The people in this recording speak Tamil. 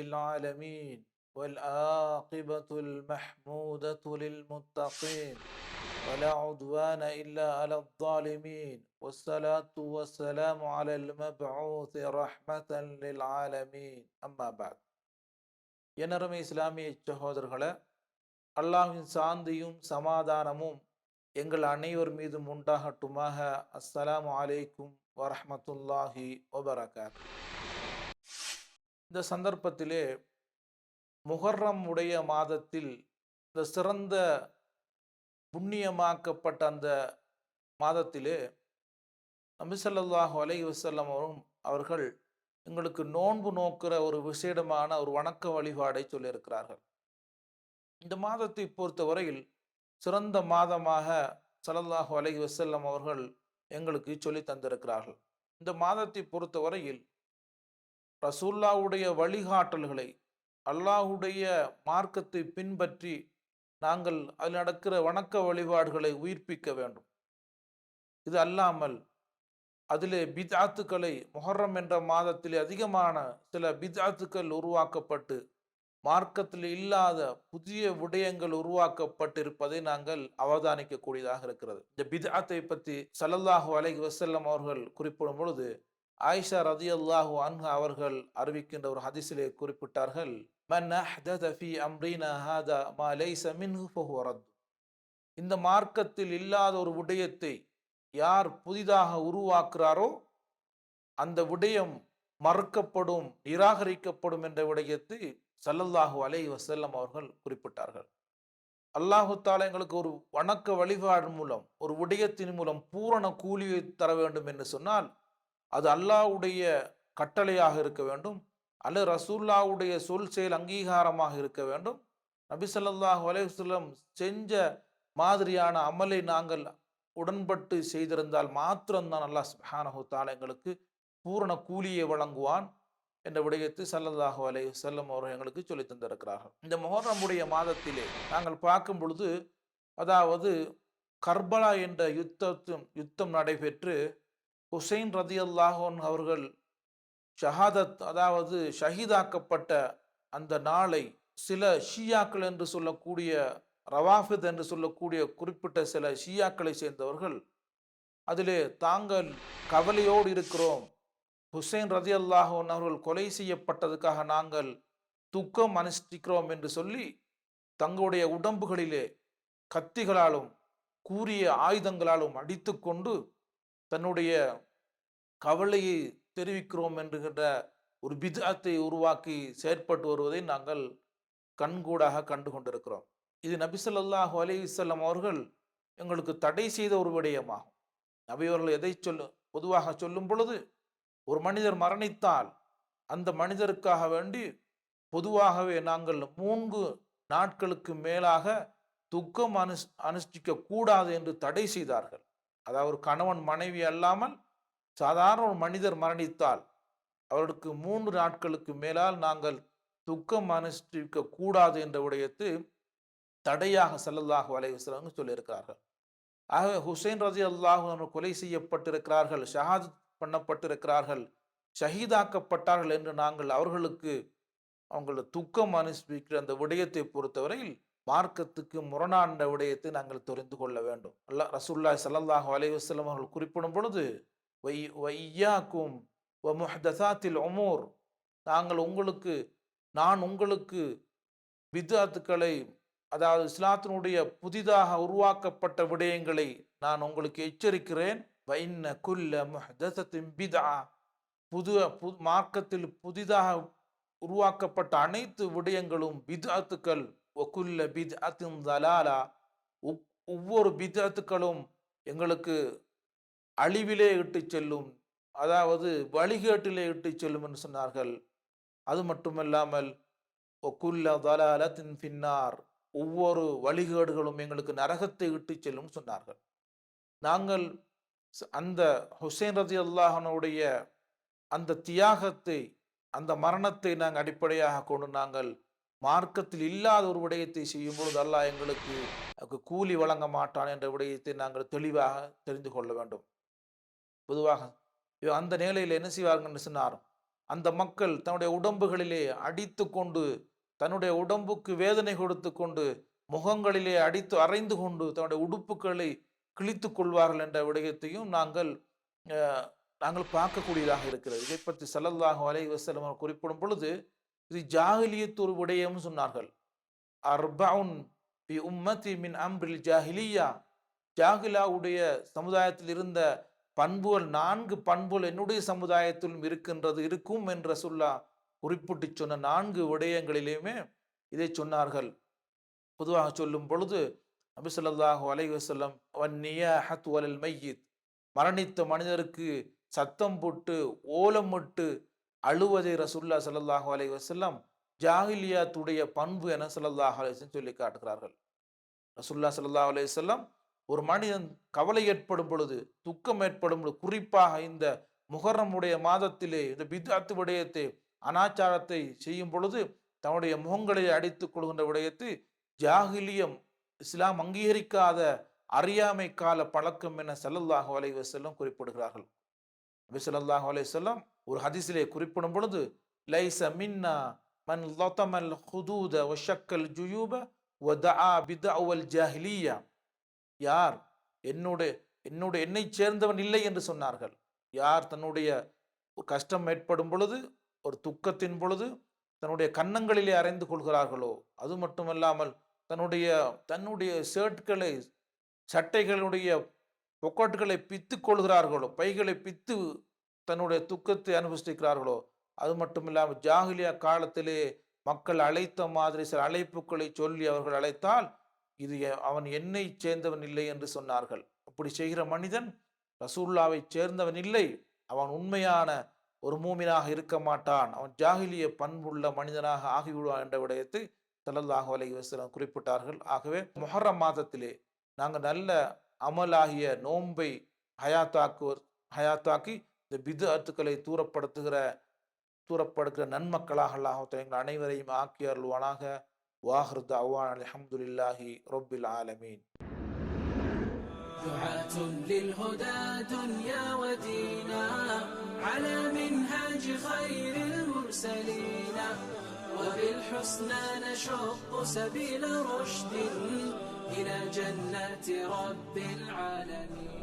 العالمين والعاقبة المحمودة للمتقين ولا عدوان إلا على الظالمين والصلاة والسلام على المبعوث رحمة للعالمين أما بعد எனரமை இஸ்லாமிய சகோதரர்களே, அல்லாஹ்வின் சாந்தியும் சமாதானமும் எங்கள் அனைவர் மீதும் உண்டாகட்டுமாக. அஸ்ஸலாமு அலைக்கும் வரஹ்மத்துல்லாஹி வபரகாத். இந்த சந்தர்ப்பத்திலே முஹர்ரம் உடைய மாதத்தில் இந்த சிறந்த புண்ணியமாக்கப்பட்ட அந்த மாதத்திலே நபி ஸல்லல்லாஹு அலைஹி வஸல்லம் அவர்கள் எங்களுக்கு நோன்பு நோக்கிற ஒரு விசேடமான ஒரு வணக்க வழிபாடை சொல்லியிருக்கிறார்கள். இந்த மாதத்தை பொறுத்தவரையில் சிறந்த மாதமாக ஸல்லல்லாஹு அலைஹி வஸல்லம் அவர்கள் எங்களுக்கு சொல்லி தந்திருக்கிறார்கள். இந்த மாதத்தை பொறுத்தவரையில் ரசூல்லாவுடைய வழிகாட்டல்களை, அல்லாஹுடைய மார்க்கத்தை பின்பற்றி நாங்கள் அதில் நடக்கிற வணக்க வழிபாடுகளை உயிர்ப்பிக்க வேண்டும். இது அல்லாமல் அதிலே பித்ஆத்துக்களை, முஹர்ரம் என்ற மாதத்திலே அதிகமான சில பித்ஆத்துக்கள் உருவாக்கப்பட்டு மார்க்கத்தில் இல்லாத புதிய விடயங்கள் உருவாக்கப்பட்டிருப்பதை நாங்கள் அவதானிக்கக்கூடியதாக இருக்கிறது. இந்த பித்ஆத்தை பற்றி ஸல்லல்லாஹு அலைஹி வஸல்லம் அவர்கள் குறிப்பிடும் பொழுது ஆயிஷா ரதியல்லாஹு அன்ஹா அவர்கள் அறிவிக்கின்ற ஒரு ஹதீஸிலே குறிப்பிட்டார்கள், மன் அஹ்தத ஃபீ அம்ரினா ஹாதா மா லைஸ மின்ஹு ஃபஹுவ ரத். இந்த மார்க்கத்தில் இல்லாத ஒரு விடயத்தை யார் புதிதாக உருவாக்குறாரோ அந்த விடயம் மறுக்கப்படும், நிராகரிக்கப்படும் என்ற விடயத்தை ஸல்லல்லாஹு அலைஹி வஸல்லம் அவர்கள் குறிப்பிட்டார்கள். அல்லாஹு தஆலா எங்களுக்கு ஒரு வணக்க வழிபாடு மூலம், ஒரு விடயத்தின் மூலம் பூரண கூலியை தர வேண்டும் என்று சொன்னால் அது அல்லாஹ்வுடைய கட்டளையாக இருக்க வேண்டும், அல்லது ரசூலுல்லாஹ்வுடைய சொல் செயல் அங்கீகாரமாக இருக்க வேண்டும். நபி ஸல்லல்லாஹு அலைஹி வஸல்லம் செஞ்ச மாதிரியான அமலை நாங்கள் உடன்பட்டு செய்திருந்தால் மாத்திரம்தான் அல்லாஹ் சுப்ஹானஹு தஆலா எங்களுக்கு பூரண கூலியை வழங்குவான் என்ற விடயத்தை ஸல்லல்லாஹு அலைஹி வஸல்லம் அவர்கள் எங்களுக்கு சொல்லி தந்திருக்கிறார்கள். இந்த முஹர்ரமுடைய மாதத்திலே நாங்கள் பார்க்கும் பொழுது, அதாவது கர்பலா என்ற யுத்தம் நடைபெற்று ஹுசைன் ரதியல்லாஹு அன்ஹு அவர்கள் ஷஹாதத், அதாவது ஷஹீதாக்கப்பட்ட அந்த நாளை சில ஷியாக்கள் என்று சொல்லக்கூடிய, ரவாஃபித் என்று சொல்லக்கூடிய குறிப்பிட்ட சில ஷியாக்களை சேர்ந்தவர்கள் அதிலே தாங்கள் கவலையோடு இருக்கிறோம், ஹுசைன் ரதியல்லாஹு அன்ஹு அவர்கள் கொலை செய்யப்பட்டதுக்காக நாங்கள் துக்கம் அனுஷ்டிக்கிறோம் என்று சொல்லி தங்களுடைய உடம்புகளிலே கத்திகளாலும் கூரிய ஆயுதங்களாலும் அடித்து கொண்டு தன்னுடைய கவலையை தெரிவிக்கிறோம் என்கின்ற ஒரு பித்ஆத்தை உருவாக்கி செயற்பட்டு வருவதை நாங்கள் கண்கூடாக கண்டு கொண்டிருக்கிறோம். இது நபி ஸல்லல்லாஹு அலைஹி வஸல்லம் அவர்கள் எங்களுக்கு தடை செய்த ஒரு விடயமாகும். நபி அவர்கள் எதை பொதுவாக சொல்லும் பொழுது, ஒரு மனிதர் மரணித்தால் அந்த மனிதருக்காக வேண்டி பொதுவாகவே நாங்கள் 3 நாட்களுக்கு மேலாக துக்கம் அனுஷ்டிக்க கூடாது என்று தடை செய்தார்கள். அதாவது ஒரு கணவன் மனைவி அல்லாமல் சாதாரண ஒரு மனிதர் மரணித்தால் அவருக்கு 3 நாட்களுக்கு மேலால் நாங்கள் துக்கம் அனுஷ்டிக்க கூடாது என்ற விடயத்தை தடையாக ஸல்லல்லாஹு அலைஹி வஸல்லம் சொல்லியிருக்கிறார்கள். ஆகவே ஹுசைன் ரலியல்லாஹு அன்ஹு கொலை செய்யப்பட்டிருக்கிறார்கள், ஷஹாதத் பண்ணப்பட்டிருக்கிறார்கள், ஷஹீதாக்கப்பட்டார்கள் என்று நாங்கள் அவர்களுக்கு அவங்கள துக்கம் அனுஷ்டிக்கிற அந்த விடயத்தை பொறுத்தவரையில் மார்க்கத்துக்கு முரணான விடயத்தை நாங்கள் தெரிந்து கொள்ள வேண்டும். அல்லாஹ் ரசூலுல்லாஹி ஸல்லல்லாஹு அலைஹி வஸல்லம் அவர்கள் குறிப்பிடும் பொழுது, வைய்யாக்கும் வ முஹ்தஸாத்தில் உமூர், நான் உங்களுக்கு பித்ஆத்துக்களை, அதாவது இஸ்லாத்தினுடைய புதிதாக உருவாக்கப்பட்ட விடயங்களை நான் உங்களுக்கு எச்சரிக்கிறேன். வைன்ன குல்ல முஹ்தஸத்தின் பித்ஆ, மார்க்கத்தில் புதிதாக உருவாக்கப்பட்ட அனைத்து விடயங்களும் பித்ஆத்துக்கள். வகுல்ல பித்அத்தின் தலாலா, ஒவ்வொரு பித்அத்துக்களும் எங்களுக்கு அழிவிலே இட்டு செல்லும், அதாவது வழிகேட்டிலே இட்டு செல்லும் என்று சொன்னார்கள். அது மட்டுமல்லாமல் வகுல்ல தலாலத்தின் பின்னார், ஒவ்வொரு வழிகேடுகளும் எங்களுக்கு நரகத்தை இட்டு செல்லும் சொன்னார்கள். நாங்கள் அந்த ஹுசைன் ரலியல்லாஹு அன்ஹுடைய அந்த தியாகத்தை, அந்த மரணத்தை நாங்கள் அடிப்படையாக கொண்டு நாங்கள் மார்க்கத்தில் இல்லாத ஒரு விடயத்தை செய்யும் பொழுது அல்லாஹ் எங்களுக்கு கூலி வழங்க மாட்டான் என்ற விடயத்தை நாங்கள் தெளிவாக தெரிந்து கொள்ள வேண்டும். பொதுவாக அந்த நிலையில் என்ன செய்வார்கள் என்று சொன்னார், அந்த மக்கள் தன்னுடைய உடம்புகளிலே அடித்து கொண்டு, தன்னுடைய உடம்புக்கு வேதனை கொடுத்து கொண்டு, முகங்களிலே அடித்து அறைந்து கொண்டு தன்னுடைய உடுப்புகளை கிழித்து கொள்வார்கள் என்ற விடயத்தையும் நாங்கள் பார்க்கக்கூடியதாக இருக்கிறது. இதை பற்றி ஸல்லல்லாஹு அலைஹி வஸல்லம் குறிப்பிடும் பொழுது, இது ஜாஹிலியத் ஒரு விடயம் சொன்னார்கள். அர்பஉன் பி உம்மதி மின் அம்ரில் ஜாஹிலியா, ஜாஹிலாவுடைய சமுதாயத்தில் இருந்த பண்புகள், 4 பண்புகள் என்னுடைய சமுதாயத்திலும் இருக்கின்றது, இருக்கும் என்ற சொல்லா குறிப்பிட்டு சொன்ன 4 விடயங்களிலுமே இதை சொன்னார்கள். பொதுவாக சொல்லும் பொழுது நபி ஸல்லல்லாஹு அலைஹி வஸல்லம் வன்னியாஹத்து வலல் மையித், மரணித்த மனிதருக்கு சத்தம் போட்டு ஓலமிட்டு அழுவதை ரசூலுல்லாஹி ஸல்லல்லாஹு அலைஹி வஸல்லம் ஜாஹிலியாத்துடைய பண்பு என ஸல்லல்லாஹு அலைஹி வஸல்லம் சொல்லி காட்டுகிறார்கள். ரசூலுல்லாஹி ஸல்லல்லாஹு அலைஹி வஸல்லம் ஒரு மனிதன் கவலை ஏற்படும் பொழுது, துக்கம் ஏற்படும் பொழுது, குறிப்பாக இந்த முஹர்ரமுடைய மாதத்திலே இந்த பித்அத் விடயத்தை, அனாச்சாரத்தை செய்யும் பொழுது தன்னுடைய முகங்களை அடித்துக் கொள்கின்ற விடயத்தை ஜாஹிலியம், இஸ்லாம் அங்கீகரிக்காத அறியாமை கால பழக்கம் என ஸல்லல்லாஹு அலைஹி வஸல்லம் குறிப்பிடுகிறார்கள். நபி ஸல்லல்லாஹு அலைஹி வஸல்லம் ஒரு ஹதீஸிலே குறிப்பிடும் பொழுது, லைஸ மின்னா மன் லதமல் ஹுதூத வஷக்கல் ஜுயூப வதஆ பிதஅவல் ஜாஹிலியா, யார் என்னை சேர்ந்தவன் இல்லை என்று சொன்னார்கள். யார் தன்னுடைய கஷ்டம் ஏற்படும் பொழுது, ஒரு துக்கத்தின் பொழுது தன்னுடைய கன்னங்களிலே அறைந்து கொள்கிறார்களோ, அது மட்டுமல்லாமல் தன்னுடைய ஷர்ட்களை, சட்டைகளுடைய பொக்கெட்டுகளை பித்து கொள்கிறார்களோ, பைகளை பித்து தன்னுடைய துக்கத்தை அனுபவிக்கிறார்களோ, அது மட்டுமில்லாமல் ஜாஹிலியா காலத்திலே மக்கள் அழைத்த மாதிரி சில அழைப்புகளை சொல்லி அவர்கள் அழைத்தால், இது அவன் என்னை சேர்ந்தவன் இல்லை என்று சொன்னார்கள். அப்படி செய்கிற மனிதன் ரசூலுல்லாவை சேர்ந்தவன் இல்லை, அவன் உண்மையான ஒரு மூமினாக இருக்க மாட்டான், அவன் ஜாஹிலிய பண்புள்ள மனிதனாக ஆகிவிடுவான் என்ற விடயத்தை ஸல்லல்லாஹு அலைஹி வஸல்லம் குறிப்பிட்டார்கள். ஆகவே முஹர்ரம் மாதத்திலே நாங்கள் நல்ல அமலாகிய நோன்பை ஹயாத்தாக்கி இந்த பித்அத்துக்களை தூரப்படுத்துகிற நன்மக்களாக அல்லாஹ் எங்கள் அனைவரையும் ஆக்கி அருள்வானாக. வாஹிரு தஅவானா அல்ஹம்துலில்லாஹி ரப்பில் ஆலமீன். دعاة للهدى دنيا ودينا على منهاج خير المرسلين، وبالحسنى نشق سبيل رشد إلى جنات رب العالمين.